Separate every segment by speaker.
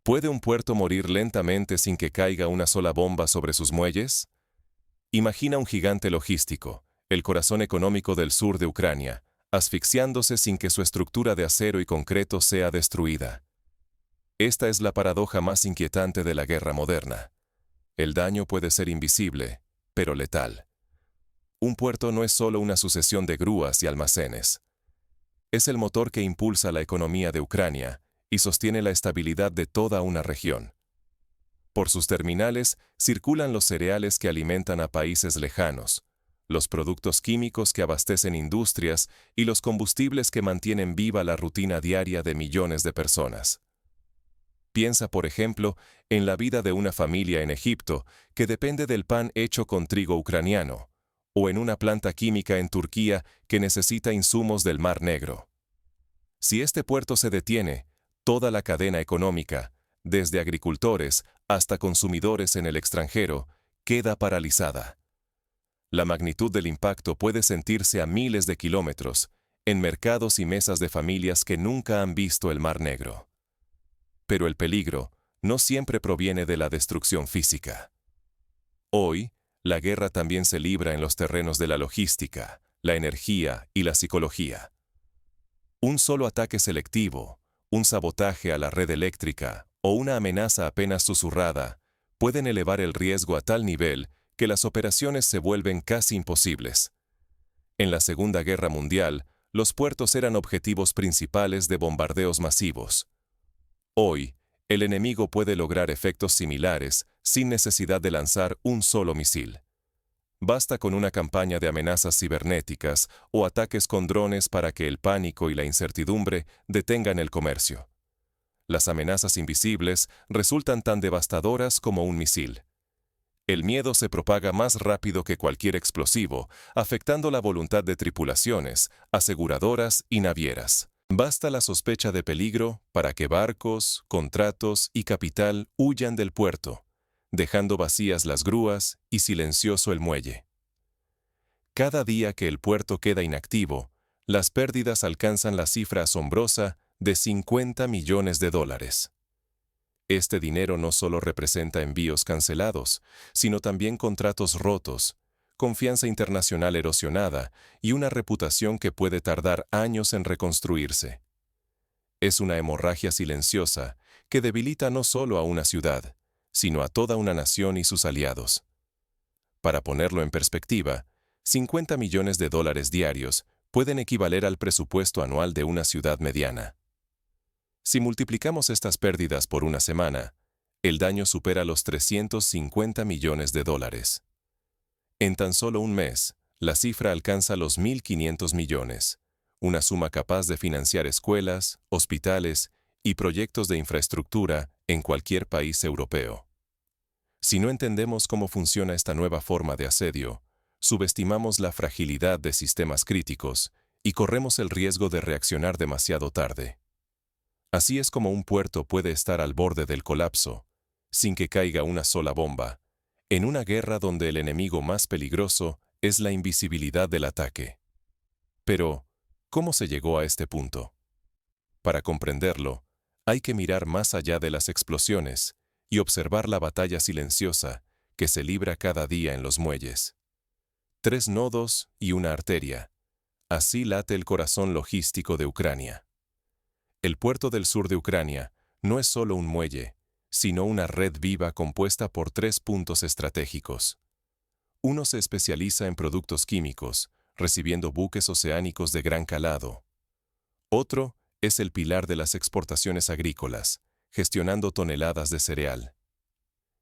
Speaker 1: ¿Puede un puerto morir lentamente sin que caiga una sola bomba sobre sus muelles? Imagina un gigante logístico, el corazón económico del sur de Ucrania, asfixiándose sin que su estructura de acero y concreto sea destruida. Esta es la paradoja más inquietante de la guerra moderna. El daño puede ser invisible, pero letal. Un puerto no es solo una sucesión de grúas y almacenes. Es el motor que impulsa la economía de Ucrania y sostiene la estabilidad de toda una región. Por sus terminales circulan los cereales que alimentan a países lejanos, los productos químicos que abastecen industrias y los combustibles que mantienen viva la rutina diaria de millones de personas. Piensa, por ejemplo, en la vida de una familia en Egipto que depende del pan hecho con trigo ucraniano, o en una planta química en Turquía que necesita insumos del Mar Negro. Si este puerto se detiene, toda la cadena económica, desde agricultores hasta consumidores en el extranjero, queda paralizada. La magnitud del impacto puede sentirse a miles de kilómetros, en mercados y mesas de familias que nunca han visto el Mar Negro. Pero el peligro no siempre proviene de la destrucción física. Hoy, la guerra también se libra en los terrenos de la logística, la energía y la psicología. Un solo ataque selectivo, un sabotaje a la red eléctrica o una amenaza apenas susurrada pueden elevar el riesgo a tal nivel que las operaciones se vuelven casi imposibles. En la Segunda Guerra Mundial, los puertos eran objetivos principales de bombardeos masivos. Hoy, el enemigo puede lograr efectos similares sin necesidad de lanzar un solo misil. Basta con una campaña de amenazas cibernéticas o ataques con drones para que el pánico y la incertidumbre detengan el comercio. Las amenazas invisibles resultan tan devastadoras como un misil. El miedo se propaga más rápido que cualquier explosivo, afectando la voluntad de tripulaciones, aseguradoras y navieras. Basta la sospecha de peligro para que barcos, contratos y capital huyan del puerto, dejando vacías las grúas y silencioso el muelle. Cada día que el puerto queda inactivo, las pérdidas alcanzan la cifra asombrosa de $50 millones. Este dinero no solo representa envíos cancelados, sino también contratos rotos, confianza internacional erosionada y una reputación que puede tardar años en reconstruirse. Es una hemorragia silenciosa que debilita no solo a una ciudad, sino a toda una nación y sus aliados. Para ponerlo en perspectiva, $50 millones diarios pueden equivaler al presupuesto anual de una ciudad mediana. Si multiplicamos estas pérdidas por una semana, el daño supera los $350 millones. En tan solo un mes, la cifra alcanza los 1.500 millones, una suma capaz de financiar escuelas, hospitales y proyectos de infraestructura en cualquier país europeo. Si no entendemos cómo funciona esta nueva forma de asedio, subestimamos la fragilidad de sistemas críticos y corremos el riesgo de reaccionar demasiado tarde. Así es como un puerto puede estar al borde del colapso, sin que caiga una sola bomba, en una guerra donde el enemigo más peligroso es la invisibilidad del ataque. Pero, ¿cómo se llegó a este punto? Para comprenderlo, hay que mirar más allá de las explosiones y observar la batalla silenciosa que se libra cada día en los muelles. 3 nodos y una arteria. Así late el corazón logístico de Ucrania. El puerto del sur de Ucrania no es solo un muelle, sino una red viva compuesta por 3 puntos estratégicos. Uno se especializa en productos químicos, recibiendo buques oceánicos de gran calado. Otro es el pilar de las exportaciones agrícolas, gestionando toneladas de cereal.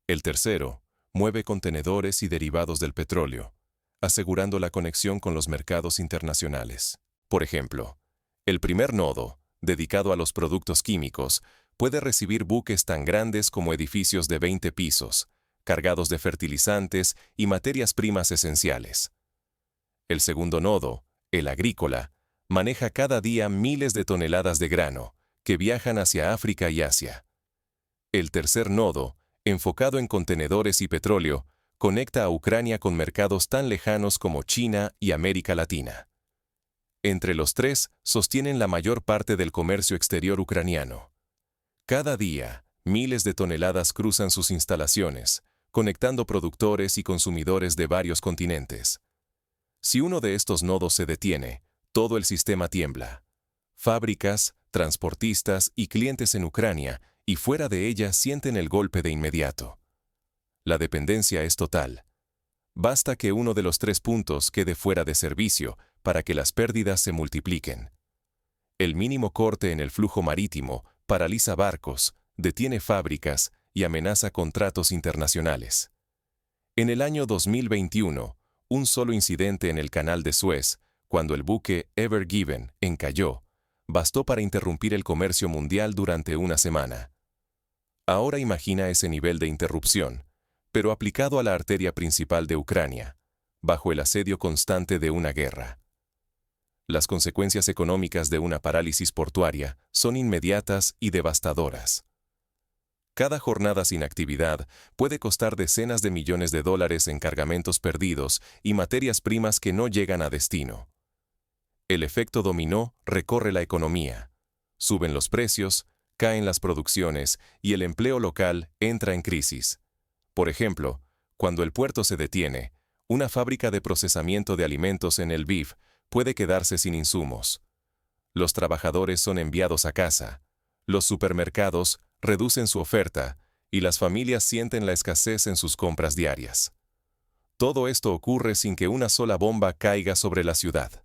Speaker 1: El tercero mueve contenedores y derivados del petróleo, asegurando la conexión con los mercados internacionales. Por ejemplo, el primer nodo, dedicado a los productos químicos, puede recibir buques tan grandes como edificios de 20 pisos, cargados de fertilizantes y materias primas esenciales. El segundo nodo, el agrícola, maneja cada día miles de toneladas de grano, que viajan hacia África y Asia. El tercer nodo, enfocado en contenedores y petróleo, conecta a Ucrania con mercados tan lejanos como China y América Latina. Entre los tres, sostienen la mayor parte del comercio exterior ucraniano. Cada día, Miles de toneladas cruzan sus instalaciones, conectando productores y consumidores de varios continentes. Si uno de estos nodos se detiene, todo el sistema tiembla. Fábricas, transportistas y clientes en Ucrania y fuera de ella sienten el golpe de inmediato. La dependencia es total. Basta que uno de los 3 puntos quede fuera de servicio para que las pérdidas se multipliquen. El mínimo corte en el flujo marítimo paraliza barcos, detiene fábricas y amenaza contratos internacionales. En el año 2021, un solo incidente en el canal de Suez, cuando el buque Ever Given encalló, bastó para interrumpir el comercio mundial durante una semana. Ahora imagina ese nivel de interrupción, pero aplicado a la arteria principal de Ucrania, bajo el asedio constante de una guerra. Las consecuencias económicas de una parálisis portuaria son inmediatas y devastadoras. Cada jornada sin actividad puede costar decenas de millones de dólares en cargamentos perdidos y materias primas que no llegan a destino. El efecto dominó recorre la economía. Suben los precios, caen las producciones y el empleo local entra en crisis. Por ejemplo, cuando el puerto se detiene, una fábrica de procesamiento de alimentos en el Lviv puede quedarse sin insumos. Los trabajadores son enviados a casa. Los supermercados reducen su oferta y las familias sienten la escasez en sus compras diarias. Todo esto ocurre sin que una sola bomba caiga sobre la ciudad.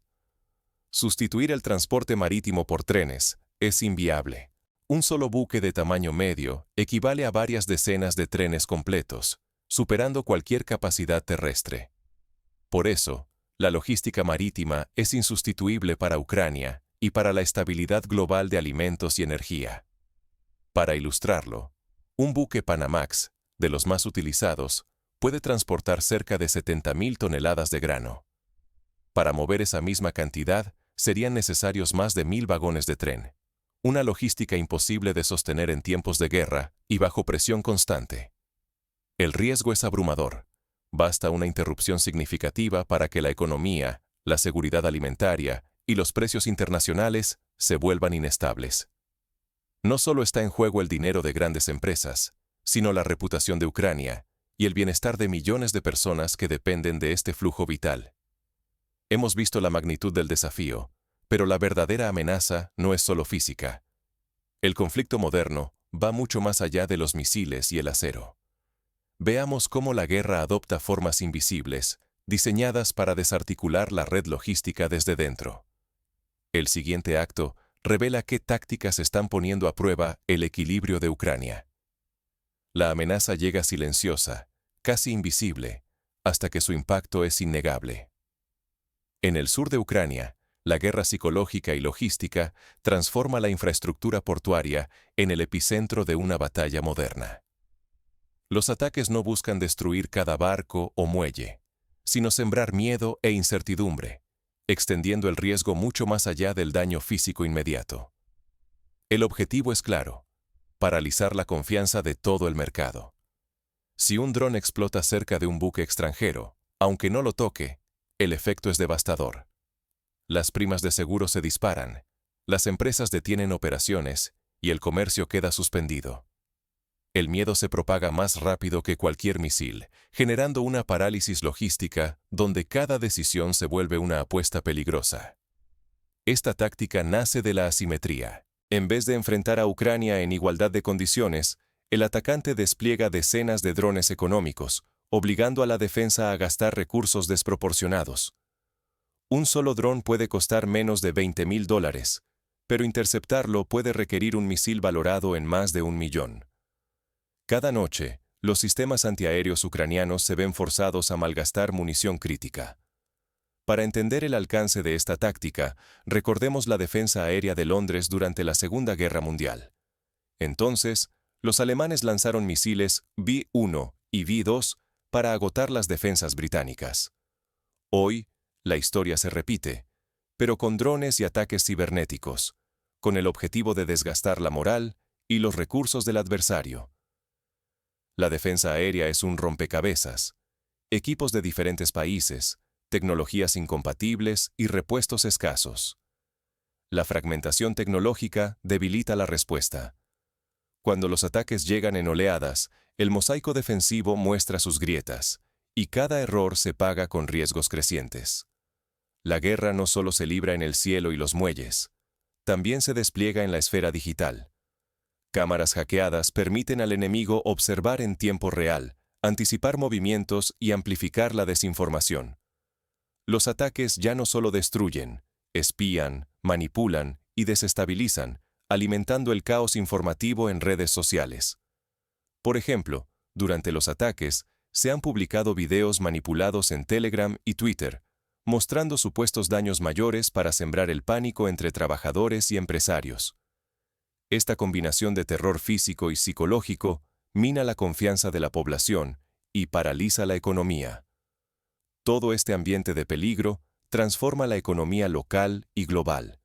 Speaker 1: Sustituir el transporte marítimo por trenes es inviable. Un solo buque de tamaño medio equivale a varias decenas de trenes completos, superando cualquier capacidad terrestre. Por eso, la logística marítima es insustituible para Ucrania y para la estabilidad global de alimentos y energía. Para ilustrarlo, un buque Panamax, de los más utilizados, puede transportar cerca de 70.000 toneladas de grano. Para mover esa misma cantidad, serían necesarios más de 1.000 vagones de tren. Una logística imposible de sostener en tiempos de guerra y bajo presión constante. El riesgo es abrumador. Basta una interrupción significativa para que la economía, la seguridad alimentaria y los precios internacionales se vuelvan inestables. No solo está en juego el dinero de grandes empresas, sino la reputación de Ucrania y el bienestar de millones de personas que dependen de este flujo vital. Hemos visto la magnitud del desafío, pero la verdadera amenaza no es solo física. El conflicto moderno va mucho más allá de los misiles y el acero. Veamos cómo la guerra adopta formas invisibles, diseñadas para desarticular la red logística desde dentro. El siguiente acto revela qué tácticas están poniendo a prueba el equilibrio de Ucrania. La amenaza llega silenciosa, casi invisible, hasta que su impacto es innegable. En el sur de Ucrania, la guerra psicológica y logística transforma la infraestructura portuaria en el epicentro de una batalla moderna. Los ataques no buscan destruir cada barco o muelle, sino sembrar miedo e incertidumbre, extendiendo el riesgo mucho más allá del daño físico inmediato. El objetivo es claro: paralizar la confianza de todo el mercado. Si un dron explota cerca de un buque extranjero, aunque no lo toque, el efecto es devastador. Las primas de seguro se disparan, las empresas detienen operaciones y el comercio queda suspendido. El miedo se propaga más rápido que cualquier misil, generando una parálisis logística donde cada decisión se vuelve una apuesta peligrosa. Esta táctica nace de la asimetría. En vez de enfrentar a Ucrania en igualdad de condiciones, el atacante despliega decenas de drones económicos, obligando a la defensa a gastar recursos desproporcionados. Un solo dron puede costar menos de $20.000, pero interceptarlo puede requerir un misil valorado en más de $1 millón. Cada noche, los sistemas antiaéreos ucranianos se ven forzados a malgastar munición crítica. Para entender el alcance de esta táctica, recordemos la defensa aérea de Londres durante la Segunda Guerra Mundial. Entonces, los alemanes lanzaron misiles V-1 y V-2 para agotar las defensas británicas. Hoy, la historia se repite, pero con drones y ataques cibernéticos, con el objetivo de desgastar la moral y los recursos del adversario. La defensa aérea es un rompecabezas. Equipos de diferentes países, tecnologías incompatibles y repuestos escasos. La fragmentación tecnológica debilita la respuesta. Cuando los ataques llegan en oleadas, el mosaico defensivo muestra sus grietas, y cada error se paga con riesgos crecientes. La guerra no solo se libra en el cielo y los muelles, también se despliega en la esfera digital. Cámaras hackeadas permiten al enemigo observar en tiempo real, anticipar movimientos y amplificar la desinformación. Los ataques ya no solo destruyen, espían, manipulan y desestabilizan, alimentando el caos informativo en redes sociales. Por ejemplo, durante los ataques, se han publicado videos manipulados en Telegram y Twitter, mostrando supuestos daños mayores para sembrar el pánico entre trabajadores y empresarios. Esta combinación de terror físico y psicológico mina la confianza de la población y paraliza la economía. Todo este ambiente de peligro transforma la economía local y global.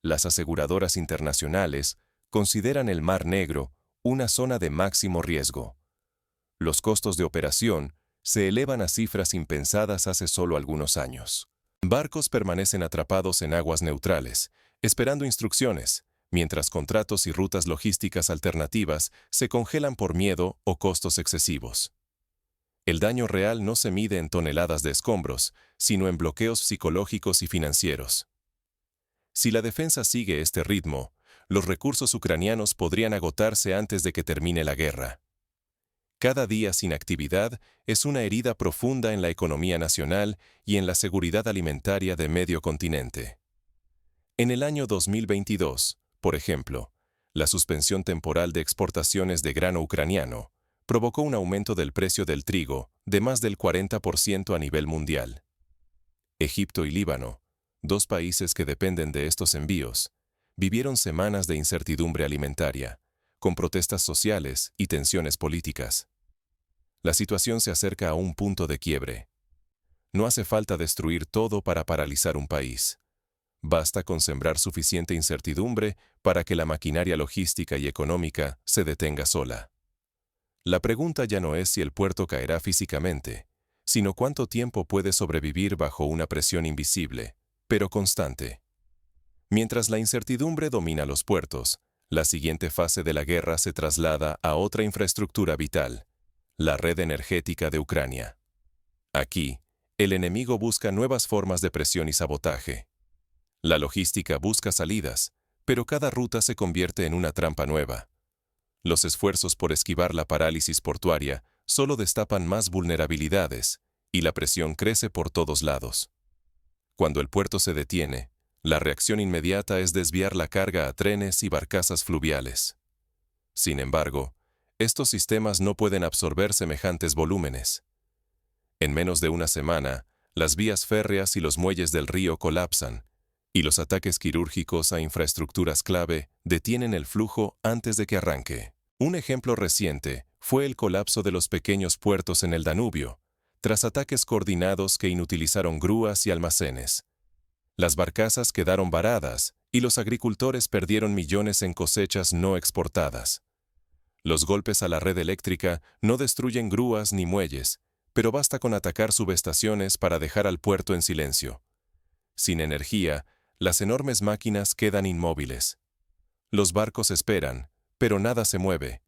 Speaker 1: Las aseguradoras internacionales consideran el Mar Negro una zona de máximo riesgo. Los costos de operación se elevan a cifras impensadas hace solo algunos años. Barcos permanecen atrapados en aguas neutrales, esperando instrucciones, mientras contratos y rutas logísticas alternativas se congelan por miedo o costos excesivos. El daño real no se mide en toneladas de escombros, sino en bloqueos psicológicos y financieros. Si la defensa sigue este ritmo, los recursos ucranianos podrían agotarse antes de que termine la guerra. Cada día sin actividad es una herida profunda en la economía nacional y en la seguridad alimentaria de medio continente. En el año 2022, por ejemplo, la suspensión temporal de exportaciones de grano ucraniano provocó un aumento del precio del trigo de más del 40% a nivel mundial. Egipto y Líbano, dos países que dependen de estos envíos, vivieron semanas de incertidumbre alimentaria, con protestas sociales y tensiones políticas. La situación se acerca a un punto de quiebre. No hace falta destruir todo para paralizar un país. Basta con sembrar suficiente incertidumbre para que la maquinaria logística y económica se detenga sola. La pregunta ya no es si el puerto caerá físicamente, sino cuánto tiempo puede sobrevivir bajo una presión invisible, pero constante. Mientras la incertidumbre domina los puertos, la siguiente fase de la guerra se traslada a otra infraestructura vital, la red energética de Ucrania. Aquí, el enemigo busca nuevas formas de presión y sabotaje. La logística busca salidas, pero cada ruta se convierte en una trampa nueva. Los esfuerzos por esquivar la parálisis portuaria solo destapan más vulnerabilidades, y la presión crece por todos lados. Cuando el puerto se detiene, la reacción inmediata es desviar la carga a trenes y barcazas fluviales. Sin embargo, estos sistemas no pueden absorber semejantes volúmenes. En menos de una semana, las vías férreas y los muelles del río colapsan, y los ataques quirúrgicos a infraestructuras clave detienen el flujo antes de que arranque. Un ejemplo reciente fue el colapso de los pequeños puertos en el Danubio, tras ataques coordinados que inutilizaron grúas y almacenes. Las barcazas quedaron varadas y los agricultores perdieron millones en cosechas no exportadas. Los golpes a la red eléctrica no destruyen grúas ni muelles, pero basta con atacar subestaciones para dejar al puerto en silencio. Sin energía, las enormes máquinas quedan inmóviles. Los barcos esperan, pero nada se mueve.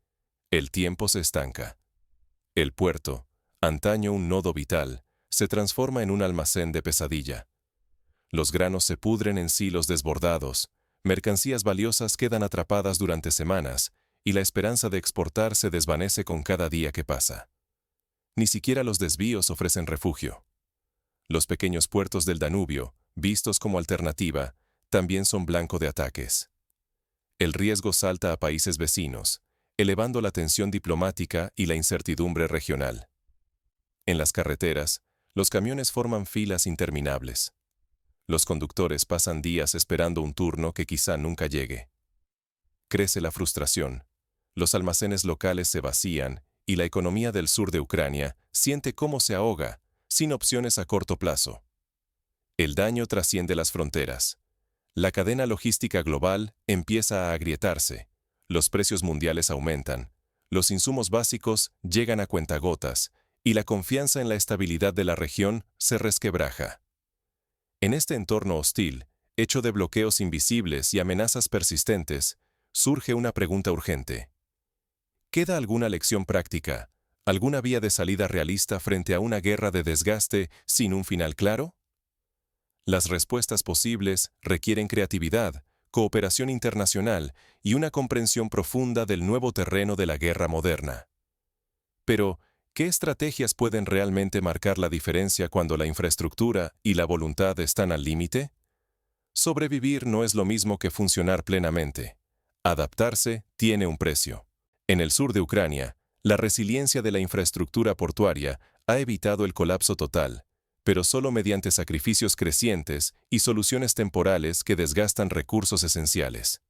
Speaker 1: El tiempo se estanca. El puerto, antaño un nodo vital, se transforma en un almacén de pesadilla. Los granos se pudren en silos desbordados, mercancías valiosas quedan atrapadas durante semanas, y la esperanza de exportar se desvanece con cada día que pasa. Ni siquiera los desvíos ofrecen refugio. Los pequeños puertos del Danubio, vistos como alternativa, también son blanco de ataques. El riesgo salta a países vecinos, elevando la tensión diplomática y la incertidumbre regional. En las carreteras, los camiones forman filas interminables. Los conductores pasan días esperando un turno que quizá nunca llegue. Crece la frustración. Los almacenes locales se vacían y la economía del sur de Ucrania siente cómo se ahoga, sin opciones a corto plazo. El daño trasciende las fronteras. La cadena logística global empieza a agrietarse. Los precios mundiales aumentan. Los insumos básicos llegan a cuentagotas y la confianza en la estabilidad de la región se resquebraja. En este entorno hostil, hecho de bloqueos invisibles y amenazas persistentes, surge una pregunta urgente. ¿Queda alguna lección práctica, alguna vía de salida realista frente a una guerra de desgaste sin un final claro? Las respuestas posibles requieren creatividad, cooperación internacional y una comprensión profunda del nuevo terreno de la guerra moderna. Pero, ¿qué estrategias pueden realmente marcar la diferencia cuando la infraestructura y la voluntad están al límite? Sobrevivir no es lo mismo que funcionar plenamente. Adaptarse tiene un precio. En el sur de Ucrania, la resiliencia de la infraestructura portuaria ha evitado el colapso total, pero solo mediante sacrificios crecientes y soluciones temporales que desgastan recursos esenciales.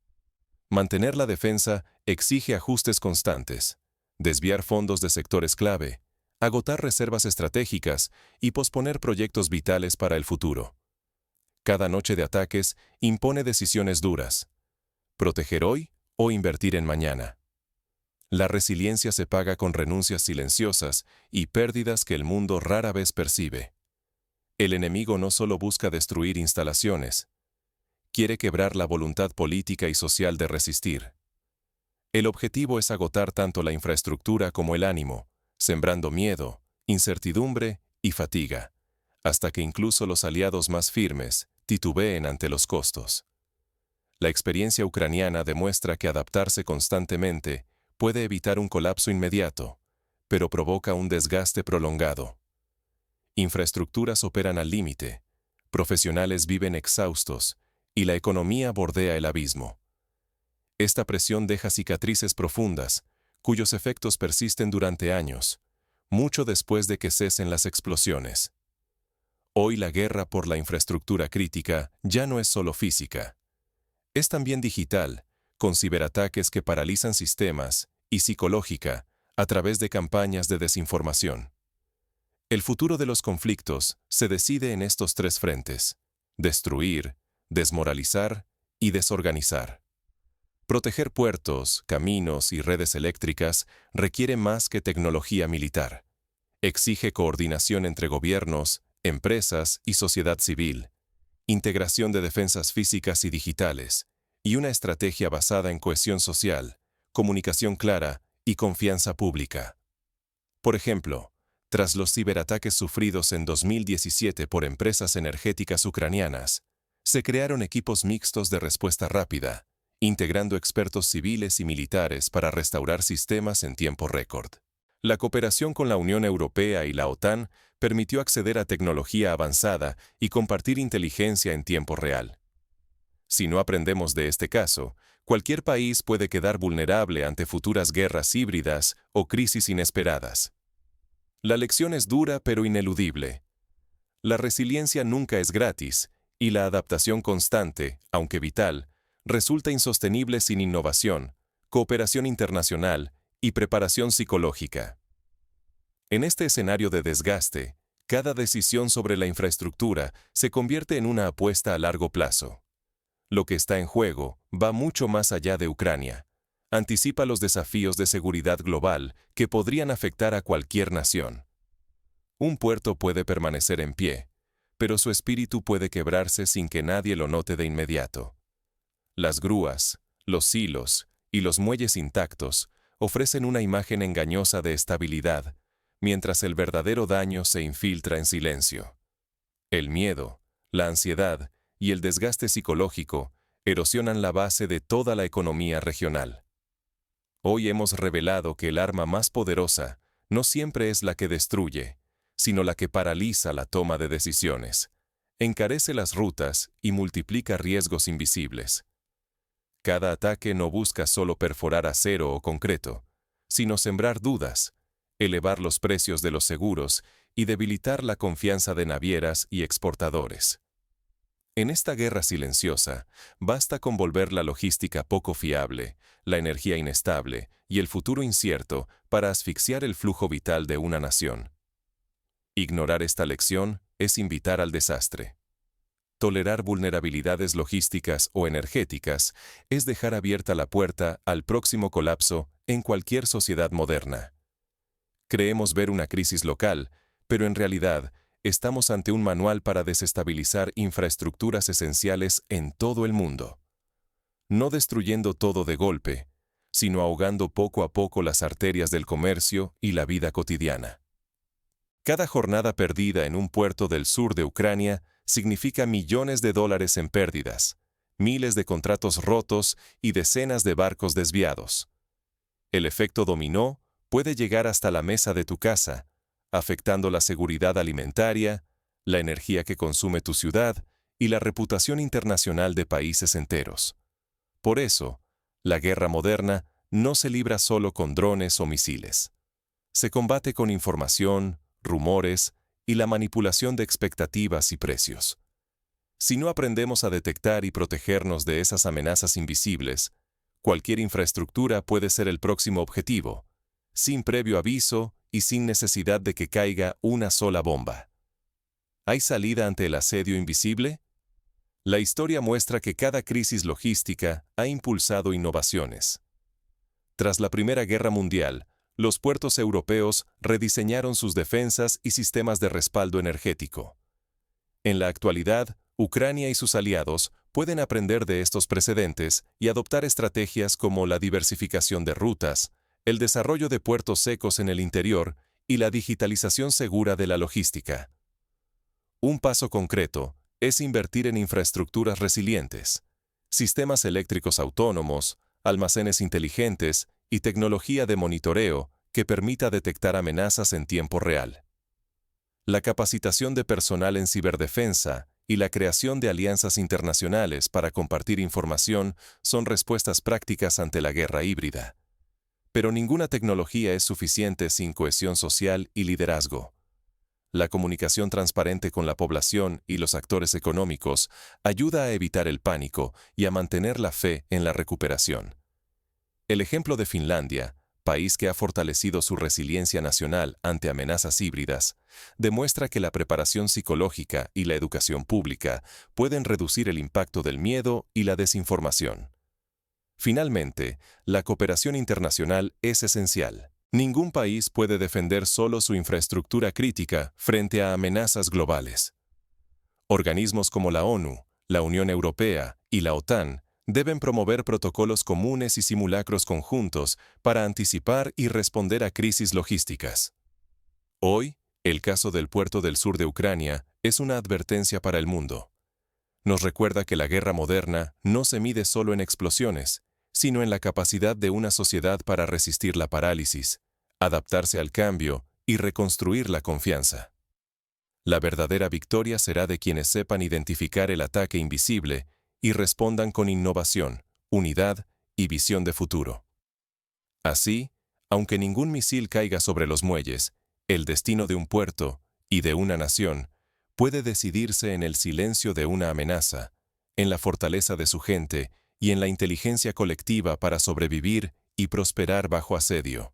Speaker 1: Mantener la defensa exige ajustes constantes, desviar fondos de sectores clave, agotar reservas estratégicas y posponer proyectos vitales para el futuro. Cada noche de ataques impone decisiones duras: proteger hoy o invertir en mañana. La resiliencia se paga con renuncias silenciosas y pérdidas que el mundo rara vez percibe. El enemigo no solo busca destruir instalaciones, quiere quebrar la voluntad política y social de resistir. El objetivo es agotar tanto la infraestructura como el ánimo, sembrando miedo, incertidumbre y fatiga, hasta que incluso los aliados más firmes titubeen ante los costos. La experiencia ucraniana demuestra que adaptarse constantemente puede evitar un colapso inmediato, pero provoca un desgaste prolongado. Infraestructuras operan al límite, profesionales viven exhaustos y la economía bordea el abismo. Esta presión deja cicatrices profundas, cuyos efectos persisten durante años, mucho después de que cesen las explosiones. Hoy la guerra por la infraestructura crítica ya no es solo física. Es también digital, con ciberataques que paralizan sistemas, y psicológica, a través de campañas de desinformación. El futuro de los conflictos se decide en estos tres frentes: destruir, desmoralizar y desorganizar. Proteger puertos, caminos y redes eléctricas requiere más que tecnología militar. Exige coordinación entre gobiernos, empresas y sociedad civil, integración de defensas físicas y digitales, y una estrategia basada en cohesión social, comunicación clara y confianza pública. Por ejemplo, tras los ciberataques sufridos en 2017 por empresas energéticas ucranianas, se crearon equipos mixtos de respuesta rápida, integrando expertos civiles y militares para restaurar sistemas en tiempo récord. La cooperación con la Unión Europea y la OTAN permitió acceder a tecnología avanzada y compartir inteligencia en tiempo real. Si no aprendemos de este caso, cualquier país puede quedar vulnerable ante futuras guerras híbridas o crisis inesperadas. La lección es dura pero ineludible. La resiliencia nunca es gratis, y la adaptación constante, aunque vital, resulta insostenible sin innovación, cooperación internacional y preparación psicológica. En este escenario de desgaste, cada decisión sobre la infraestructura se convierte en una apuesta a largo plazo. Lo que está en juego va mucho más allá de Ucrania. Anticipa los desafíos de seguridad global que podrían afectar a cualquier nación. Un puerto puede permanecer en pie, pero su espíritu puede quebrarse sin que nadie lo note de inmediato. Las grúas, los hilos y los muelles intactos ofrecen una imagen engañosa de estabilidad, mientras el verdadero daño se infiltra en silencio. El miedo, la ansiedad y el desgaste psicológico erosionan la base de toda la economía regional. Hoy hemos revelado que el arma más poderosa no siempre es la que destruye, sino la que paraliza la toma de decisiones, encarece las rutas y multiplica riesgos invisibles. Cada ataque no busca solo perforar acero o concreto, sino sembrar dudas, elevar los precios de los seguros y debilitar la confianza de navieras y exportadores. En esta guerra silenciosa, basta con volver la logística poco fiable, la energía inestable y el futuro incierto para asfixiar el flujo vital de una nación. Ignorar esta lección es invitar al desastre. Tolerar vulnerabilidades logísticas o energéticas es dejar abierta la puerta al próximo colapso en cualquier sociedad moderna. Creemos ver una crisis local, pero en realidad estamos ante un manual para desestabilizar infraestructuras esenciales en todo el mundo. No destruyendo todo de golpe, sino ahogando poco a poco las arterias del comercio y la vida cotidiana. Cada jornada perdida en un puerto del sur de Ucrania significa millones de dólares en pérdidas, miles de contratos rotos y decenas de barcos desviados. El efecto dominó puede llegar hasta la mesa de tu casa, afectando la seguridad alimentaria, la energía que consume tu ciudad y la reputación internacional de países enteros. Por eso, la guerra moderna no se libra solo con drones o misiles. Se combate con información, rumores y la manipulación de expectativas y precios. Si no aprendemos a detectar y protegernos de esas amenazas invisibles, cualquier infraestructura puede ser el próximo objetivo, sin previo aviso y sin necesidad de que caiga una sola bomba. ¿Hay salida ante el asedio invisible? La historia muestra que cada crisis logística ha impulsado innovaciones. Tras la Primera Guerra Mundial, los puertos europeos rediseñaron sus defensas y sistemas de respaldo energético. En la actualidad, Ucrania y sus aliados pueden aprender de estos precedentes y adoptar estrategias como la diversificación de rutas, el desarrollo de puertos secos en el interior y la digitalización segura de la logística. Un paso concreto es invertir en infraestructuras resilientes, sistemas eléctricos autónomos, almacenes inteligentes y tecnología de monitoreo que permita detectar amenazas en tiempo real. La capacitación de personal en ciberdefensa y la creación de alianzas internacionales para compartir información son respuestas prácticas ante la guerra híbrida. Pero ninguna tecnología es suficiente sin cohesión social y liderazgo. La comunicación transparente con la población y los actores económicos ayuda a evitar el pánico y a mantener la fe en la recuperación. El ejemplo de Finlandia, país que ha fortalecido su resiliencia nacional ante amenazas híbridas, demuestra que la preparación psicológica y la educación pública pueden reducir el impacto del miedo y la desinformación. Finalmente, la cooperación internacional es esencial. Ningún país puede defender solo su infraestructura crítica frente a amenazas globales. Organismos como la ONU, la Unión Europea y la OTAN deben promover protocolos comunes y simulacros conjuntos para anticipar y responder a crisis logísticas. Hoy, el caso del puerto del sur de Ucrania es una advertencia para el mundo. Nos recuerda que la guerra moderna no se mide solo en explosiones, sino en la capacidad de una sociedad para resistir la parálisis, adaptarse al cambio y reconstruir la confianza. La verdadera victoria será de quienes sepan identificar el ataque invisible y respondan con innovación, unidad y visión de futuro. Así, aunque ningún misil caiga sobre los muelles, el destino de un puerto y de una nación puede decidirse en el silencio de una amenaza, en la fortaleza de su gente y en la inteligencia colectiva para sobrevivir y prosperar bajo asedio.